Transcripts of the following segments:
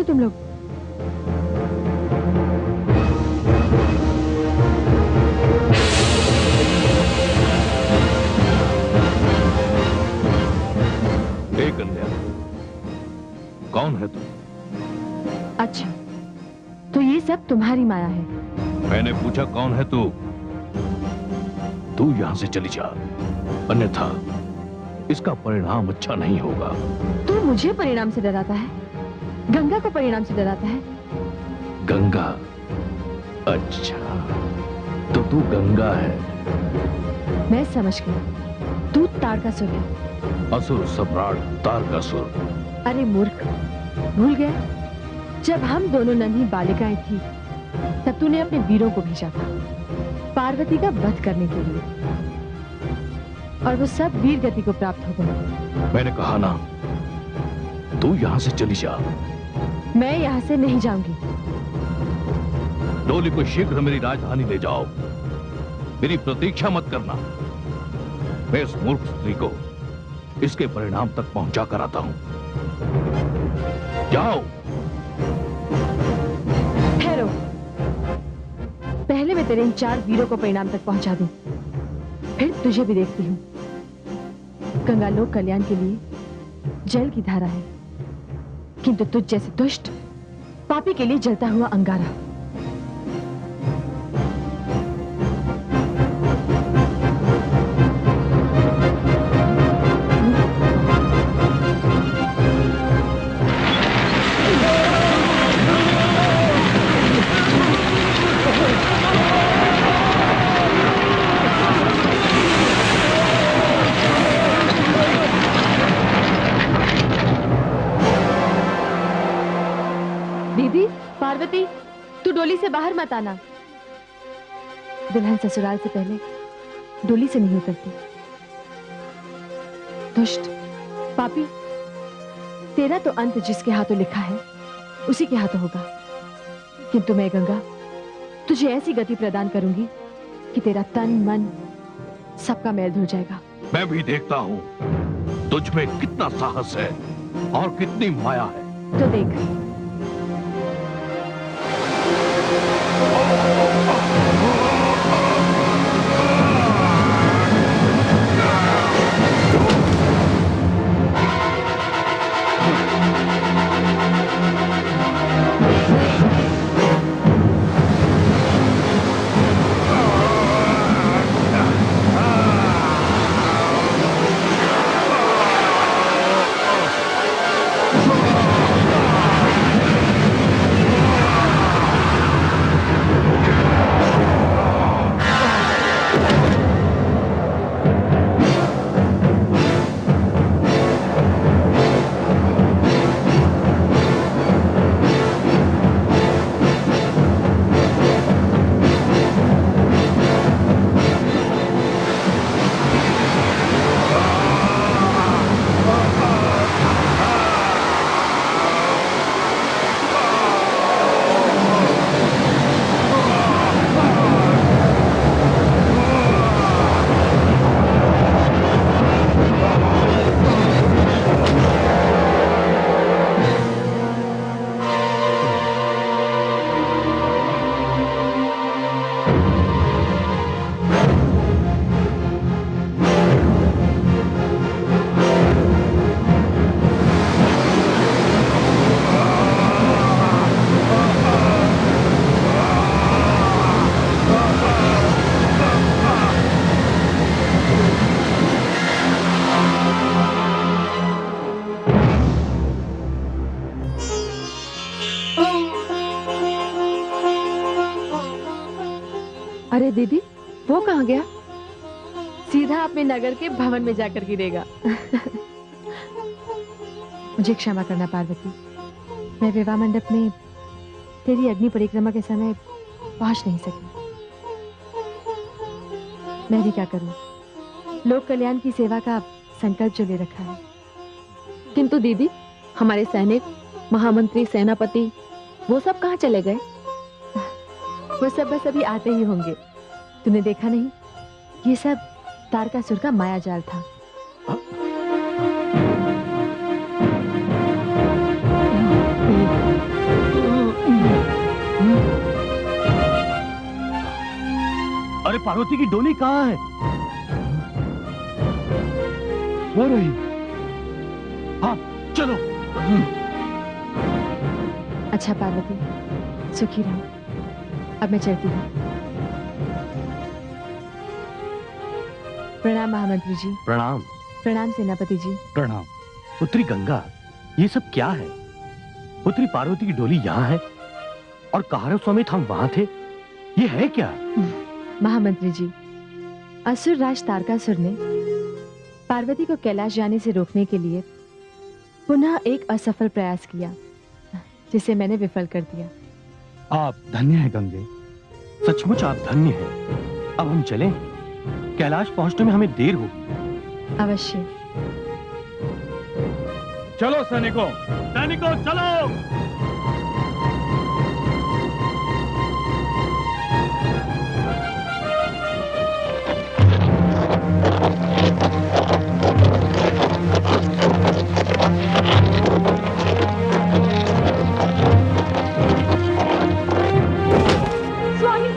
तुम लोग? कन्या, कौन है तू? अच्छा, तो ये सब तुम्हारी माया है? मैंने पूछा कौन है तू? तू यहां से चली जा, अन्यथा इसका परिणाम अच्छा नहीं होगा। तू मुझे परिणाम से डराता है? गंगा को परिणाम से डराता है? गंगा? अच्छा, तो तू गंगा है। मैं समझ गई, तू तारकासुर है। असुर सम्राट तारकासुर। अरे मूर्ख, भूल गया? जब हम दोनों नन्ही बालिकाएं थी, तब तूने अपने वीरों को भेजा था पार्वती का वध करने के लिए, और वो सब वीर गति को प्राप्त हो गए। मैंने कहा ना, तू यहां से चली जा। मैं यहां से नहीं जाऊंगी। डोली को शीघ्र मेरी राजधानी ले जाओ। मेरी प्रतीक्षा मत करना। मैं इस मूर्ख स्त्री को इसके परिणाम तक पहुंचा कर आता हूं। जाओ। ठहरो, पहले मैं तेरे इन 4 वीरों को परिणाम तक पहुंचा दूं, फिर तुझे भी देखती हूं। गंगा लोक कल्याण के लिए जल की धारा है, किंतु तुझ जैसे दुष्ट पापी के लिए जलता हुआ अंगारा। दीदी, पार्वती, तू डोली से बाहर मत आना। दुल्हन ससुराल से पहले डोली से नहीं उतरती। दुष्ट, पापी, तेरा तो अंत जिसके हाथों लिखा है उसी के हाथों होगा। किंतु मैं गंगा तुझे ऐसी गति प्रदान करूंगी कि तेरा तन मन सबका मैल धुल जाएगा। मैं भी देखता हूं तुझ में कितना साहस है और कितनी माया है। तो देख। अरे दीदी, वो कहाँ गया? सीधा अपने नगर के भवन में जाकर गिरेगा। मुझे क्षमा करना पार्वती, मैं विवाह मंडप में तेरी अग्नि परिक्रमा के समय पहुंच नहीं सकी। मैं भी क्या करूं, लोक कल्याण की सेवा का संकल्प जो ले रखा है। किंतु दीदी, हमारे सैनिक, महामंत्री, सेनापति, वो सब कहाँ चले गए? वो सब बस अभी आते ही होंगे। तूने देखा नहीं, ये सब तारकासुर का माया जाल था। पार्वती की डोली कहाँ है? वो रही। हाँ चलो। अच्छा पार्वती, सुखी रहो। अब मैं चलती हूँ। प्रणाम महामंत्री जी। प्रणाम। प्रणाम सेनापति जी। प्रणाम। पुत्री गंगा, ये सब क्या है? पुत्री पार्वती की डोली यहाँ है और कहारव समेत हम वहां थे। ये है क्या? महामंत्री जी, असुर राज तारकासुर ने पार्वती को कैलाश जाने से रोकने के लिए पुनः एक असफल प्रयास किया, जिसे मैंने विफल कर दिया। आप धन्य हैं गंगे, सचमुच आप धन्य हैं। अब हम चलें? कैलाश पहुंचने में हमें देर होगी। अवश्य। चलो सैनिकों, सैनिकों चलो। स्वामी,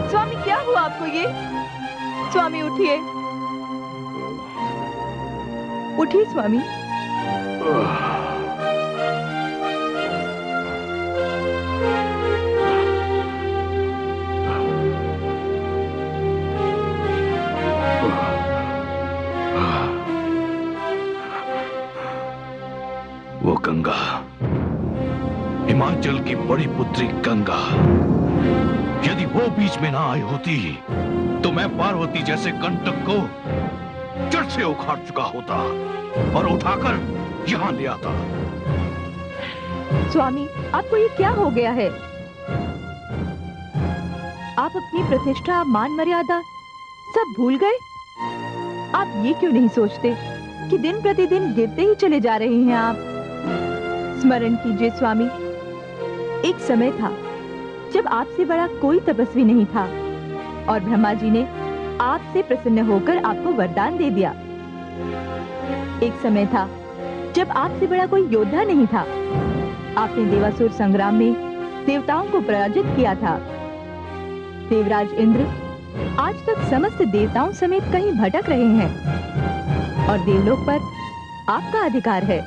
स्वामी क्या हुआ आपको ये? स्वामी उठिए, उठिए स्वामी। वो गंगा, हिमाचल की बड़ी पुत्री गंगा, यदि वो बीच में ना आई होती तो मैं पार्वती जैसे कंटक को जड़ से उखाड़ चुका होता और उठाकर यहाँ ले आता। स्वामी, आपको ये क्या हो गया है? आप अपनी प्रतिष्ठा, मान मर्यादा सब भूल गए? आप ये क्यों नहीं सोचते कि दिन प्रतिदिन गिरते ही चले जा रहे हैं आप? स्मरण कीजिए स्वामी, एक समय था जब आपसे बड़ा कोई तपस्वी नहीं था और ब्रह्मा जी ने आपसे प्रसन्न होकर आपको वरदान दे दिया। एक समय था जब आपसे बड़ा कोई योद्धा नहीं था। आपने देवासुर संग्राम में देवताओं को पराजित किया था। देवराज इंद्र आज तक समस्त देवताओं समेत कहीं भटक रहे हैं और देवलोक पर आपका अधिकार है।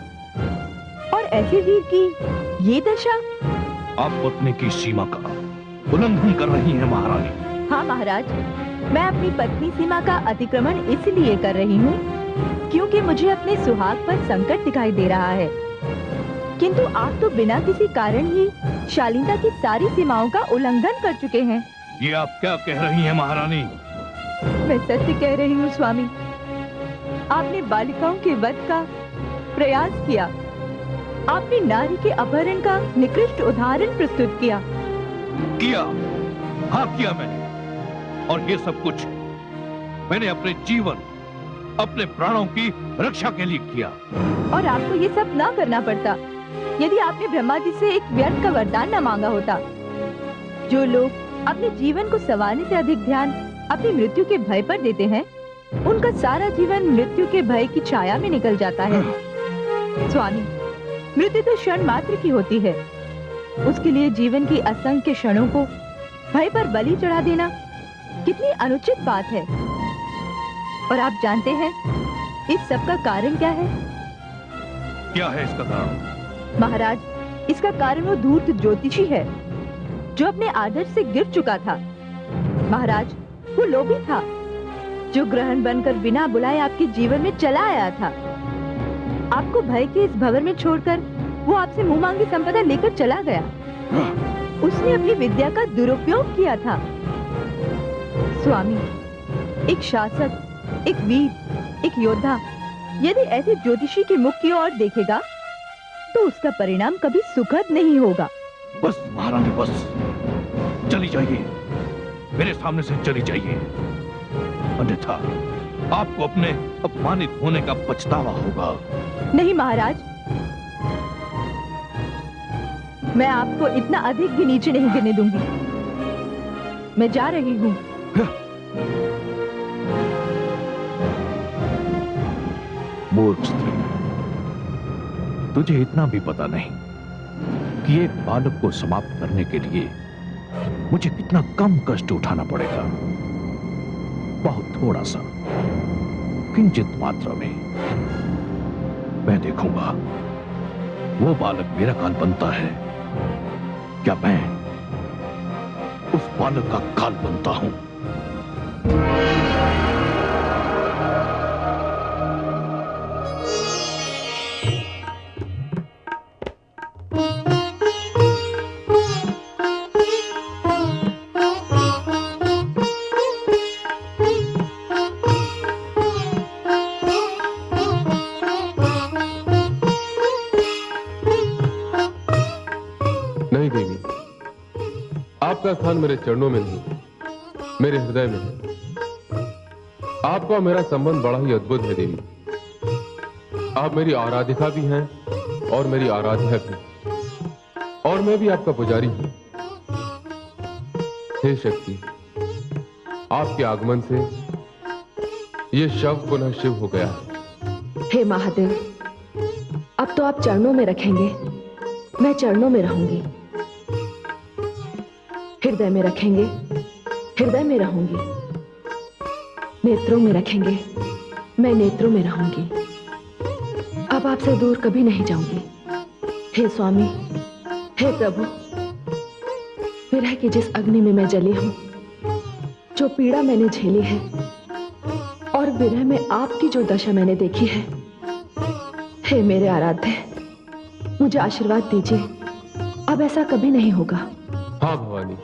और ऐसे वीर की ये दशा। आप पत्नी की सीमा का उल्लंघन कर रही हैं महारानी। हाँ महाराज, मैं अपनी पत्नी सीमा का अतिक्रमण इसलिए कर रही हूँ क्योंकि मुझे अपने सुहाग पर संकट दिखाई दे रहा है। किंतु आप तो बिना किसी कारण ही शालीनता की सारी सीमाओं का उल्लंघन कर चुके हैं। ये आप क्या कह रही हैं महारानी? मैं सत्य कह रही हूँ स्वामी। आपने बालिकाओं के वध का प्रयास किया। आपने नारी के अपहरण का निकृष्ट उदाहरण प्रस्तुत किया। किया, हाँ किया मैंने। और ये सब कुछ मैंने अपने जीवन, अपने प्राणों की रक्षा के लिए किया। और आपको ये सब ना करना पड़ता यदि आपने ब्रह्मा जी से एक व्यर्थ का वरदान न मांगा होता। जो लोग अपने जीवन को संवारने से अधिक ध्यान अपनी मृत्यु के भय पर देते हैं, उनका सारा जीवन मृत्यु के भय की छाया में निकल जाता है। स्वामी, मृत्यु तो क्षण मात्र की होती है। उसके लिए जीवन की असंख्य क्षणों को भय पर बलि चढ़ा देना कितनी अनुचित बात है। और आप जानते हैं इस सब का कारण क्या है? क्या है इसका कारण? महाराज, इसका कारण वो धूर्त ज्योतिषी है जो अपने आदर्श से गिर चुका था। महाराज, वो लोभी था जो ग्रहण बनकर बिना बुलाए आपके जीवन में चला आया था। आपको भय के इस भंवर में छोड़कर वो आपसे मुंह मांगी संपदा लेकर चला गया। उसने अपनी विद्या का दुरुपयोग किया था। स्वामी, एक शासक, एक वीर, एक योद्धा यदि ऐसे ज्योतिषी के मुख की ओर देखेगा तो उसका परिणाम कभी सुखद नहीं होगा। बस महारानी, बस चली जाइए, मेरे सामने से चली जाइए, अन्यथा आपको अपने अपमानित होने का पछतावा होगा। नहीं महाराज, मैं आपको इतना अधिक भी नीचे नहीं गिरने दूंगी। मैं जा रही हूँ। मूर्ख स्त्री, तुझे इतना भी पता नहीं कि एक बालक को समाप्त करने के लिए मुझे कितना कम कष्ट उठाना पड़ेगा। बहुत थोड़ा सा, किंचित मात्रा में। मैं देखूंगा वो बालक मेरा काल बनता है क्या मैं उस बालक का काल बनता हूं। नहीं देवी, आपका स्थान मेरे चरणों में नहीं, मेरे हृदय में है। आपका और मेरा संबंध बड़ा ही अद्भुत है देवी। आप मेरी आराधिका भी हैं और मेरी आराध्या भी, और मैं भी आपका पुजारी हूं। हे शक्ति, आपके आगमन से ये शव पुनः शिव हो गया है। हे महादेव, अब तो आप चरणों में रखेंगे, मैं चरणों में रहूंगी। हृदय में रखेंगे, हृदय में रहूंगी। नेत्रों में रखेंगे, मैं नेत्रों में रहूंगी। अब आपसे दूर कभी नहीं जाऊंगी। हे स्वामी, हे प्रभु, विरह की जिस अग्नि में मैं जली हूं, जो पीड़ा मैंने झेली है और विरह में आपकी जो दशा मैंने देखी है, हे मेरे आराध्य, मुझे आशीर्वाद दीजिए, अब ऐसा कभी नहीं होगा। हाँ भवानी,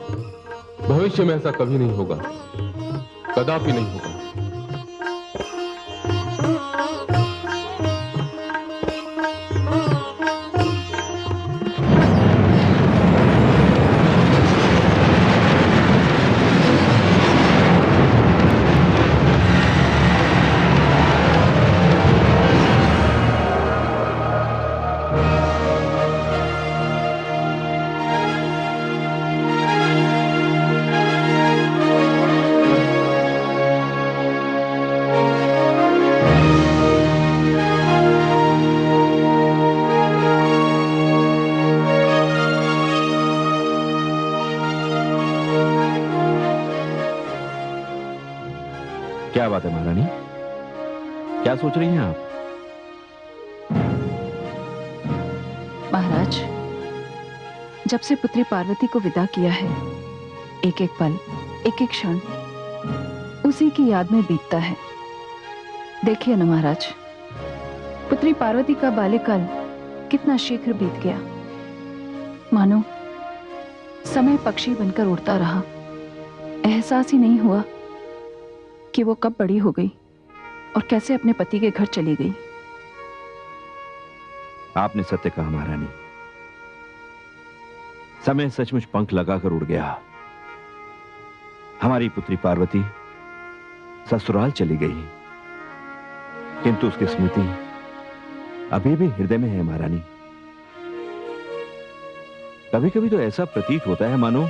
भविष्य में ऐसा कभी नहीं होगा, कदापि नहीं होगा। क्या बात है महारानी, क्या सोच रही हैं आप? महाराज, जब से पुत्री पार्वती को विदा किया है, एक एक पल, एक एक क्षण उसी की याद में बीतता है। देखिए ना महाराज, पुत्री पार्वती का बाल्यकाल कितना शीघ्र बीत गया। मानो समय पक्षी बनकर उड़ता रहा, एहसास ही नहीं हुआ कि वो कब बड़ी हो गई और कैसे अपने पति के घर चली गई। आपने सत्य कहा महारानी, समय सचमुच पंख लगाकर उड़ गया। हमारी पुत्री पार्वती ससुराल चली गई, किंतु उसकी स्मृति अभी भी हृदय में है महारानी। कभी कभी तो ऐसा प्रतीत होता है मानो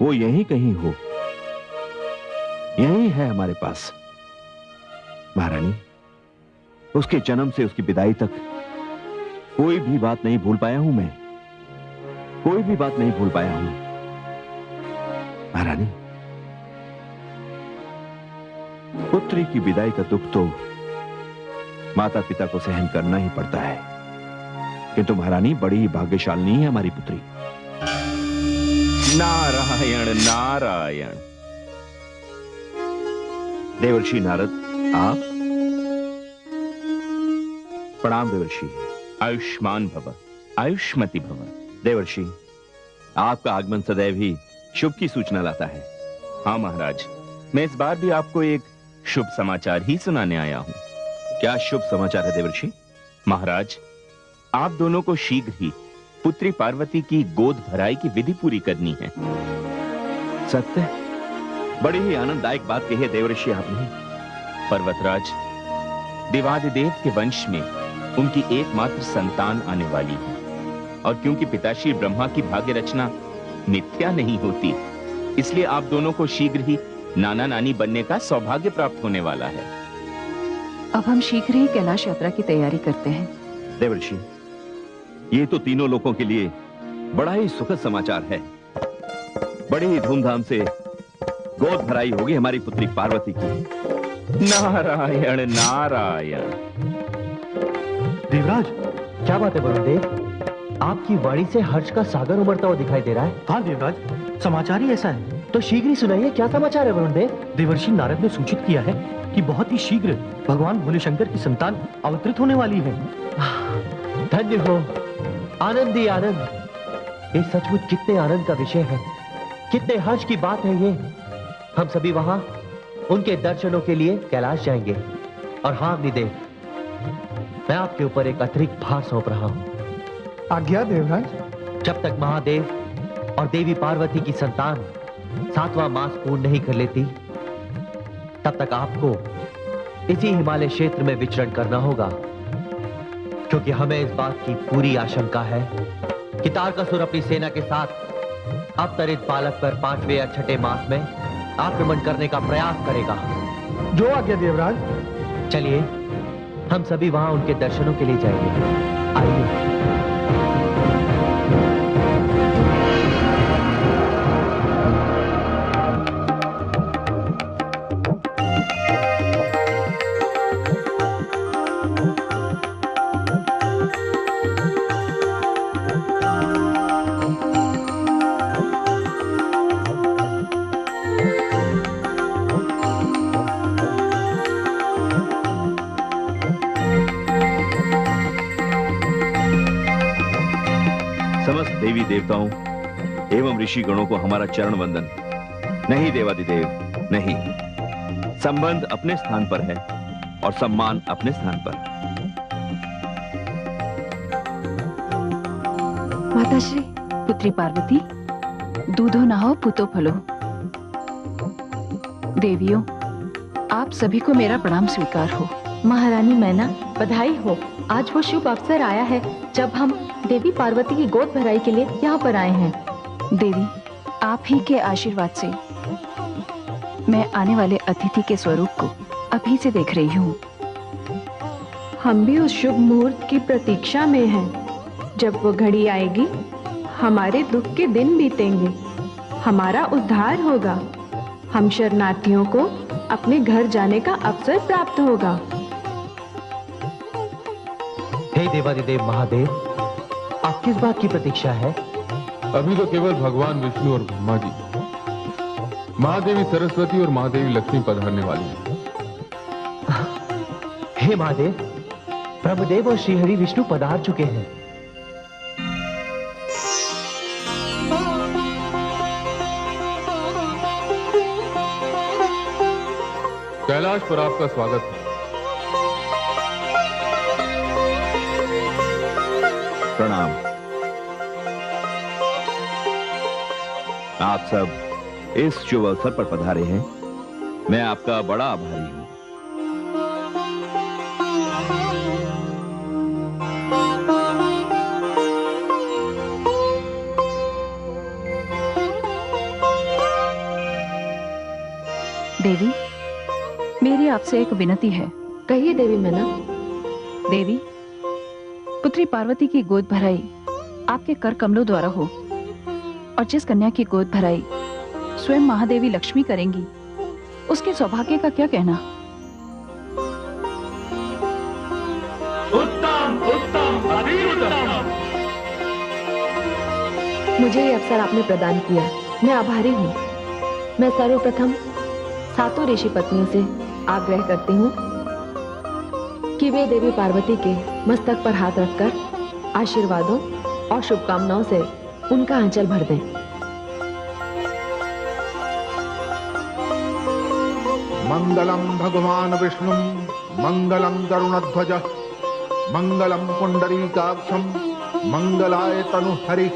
वो यहीं कहीं हो, यही है हमारे पास। महारानी, उसके जन्म से उसकी विदाई तक कोई भी बात नहीं भूल पाया हूं मैं, कोई भी बात नहीं भूल पाया हूं महारानी। पुत्री की विदाई का दुख तो माता पिता को सहन करना ही पड़ता है, किंतु महारानी बड़ी ही भाग्यशालिनी है हमारी पुत्री। नारायण नारायण। देवर्षि नारद, आप? प्रणाम देवर्षि। आयुष्मान भव, आयुष्मति भव। देवर्षि, आपका आगमन सदैव ही शुभ की सूचना लाता है। हाँ महाराज, मैं इस बार भी आपको एक शुभ समाचार ही सुनाने आया हूँ। क्या शुभ समाचार है देवर्षि? महाराज, आप दोनों को शीघ्र ही पुत्री पार्वती की गोद भराई की विधि पूरी करनी है। सत्य? बड़ी ही आनंददायक बात कही है देवर्षि आपने। पर्वतराज, देवादिदेव के वंश में उनकी एकमात्र संतान आने वाली है, और क्योंकि पिताश्री ब्रह्मा की भाग्य रचना मिथ्या नहीं होती, इसलिए आप दोनों को शीघ्र ही नाना नानी बनने का सौभाग्य प्राप्त होने वाला है। अब हम शीघ्र ही कैलाश यात्रा की तैयारी करते हैं। देवर्षि, ये तो तीनों लोगों के लिए बड़ा ही सुखद समाचार है। बड़े ही धूमधाम से गोद भराई होगी हमारी पुत्री पार्वती की। नारायण नारायण। देवराज, क्या बात है वरुण देव? आपकी वाणी से हर्ष का सागर उमड़ता हुआ दिखाई दे रहा है। हाँ देवराज, समाचार ही ऐसा है। तो शीघ्र ही सुनाइए, क्या समाचार है वरुण देव? देवर्षि नारद ने सूचित किया है कि बहुत ही शीघ्र भगवान भोले शंकर की संतान अवतरित होने वाली है। धन्य हो, आनंद ही आनंद। ये सचमुच कितने आनंद का विषय है, कितने हर्ष की बात है ये। हम सभी वहां उनके दर्शनों के लिए कैलाश जाएंगे। और हाँ अग्निदेव, मैं आपके ऊपर एक अतिरिक्त भार सौंप रहा हूं। आज्ञा देवराज। जब तक महादेव और देवी पार्वती की संतान 7वां मास पूर्ण नहीं कर लेती, तब तक आपको इसी हिमालय क्षेत्र में विचरण करना होगा, क्योंकि हमें इस बात की पूरी आशंका है कि तारकासुर अपनी सेना के साथ अवतरित बालक पर 5वें या 6ठे मास में आक्रमण करने का प्रयास करेगा। जो आज्ञा देवराज। चलिए हम सभी वहां उनके दर्शनों के लिए जाएंगे। आइए। समस्त देवी देवताओं एवं ऋषि गणों को हमारा चरण वंदन। नहीं देवादिदेव, नहीं। संबंध अपने स्थान पर है और सम्मान अपने स्थान पर। माताश्री, पुत्री पार्वती, दूधो नहाओ पुतो फलो। देवियों, आप सभी को मेरा प्रणाम स्वीकार हो। महारानी मैना, बधाई हो। आज वो शुभ अवसर आया है जब हम देवी पार्वती की गोद भराई के लिए यहाँ पर आए हैं। देवी, आप ही के आशीर्वाद से मैं आने वाले अतिथि के स्वरूप को अभी से देख रही हूँ। हम भी उस शुभ मुहूर्त की प्रतीक्षा में हैं। जब वो घड़ी आएगी, हमारे दुख के दिन बीतेंगे, हमारा उद्धार होगा, हम शरणार्थियों को अपने घर जाने का अवसर प्राप्त होगा। हे देवादिदेव महादेव, आप किस बात की प्रतीक्षा है? अभी तो केवल भगवान विष्णु और ब्रह्मा जी, महादेवी सरस्वती और महादेवी लक्ष्मी पधारने वाली है। हे महादेव, ब्रह्मदेव और श्रीहरि विष्णु पधार चुके हैं। कैलाश पर आपका स्वागत है। प्रणाम। आप सब इस शुभ अवसर पर पधारे हैं, मैं आपका बड़ा आभारी हूं। देवी, मेरी आपसे एक विनती है। कहिए देवी मैना। देवी, पुत्री पार्वती की गोद भराई आपके कर कमलों द्वारा हो, और जिस कन्या की गोद भराई स्वयं महादेवी लक्ष्मी करेंगी, उसके सौभाग्य का क्या कहना? उत्तम उत्तम अति उत्तम। मुझे ये अवसर आपने प्रदान किया, मैं आभारी हूँ। मैं सर्वप्रथम 7 ऋषि पत्नियों से आग्रह करती हूँ कि वे देवी पार्वती के मस्तक पर हाथ रखकर आशीर्वादों और शुभकामनाओं से उनका आंचल भर दें। मंगलम भगवान विष्णु, मंगलम गरुणध्वज, मंगलम पुंडरीकाक्षम, मंगलाय तनु हरि।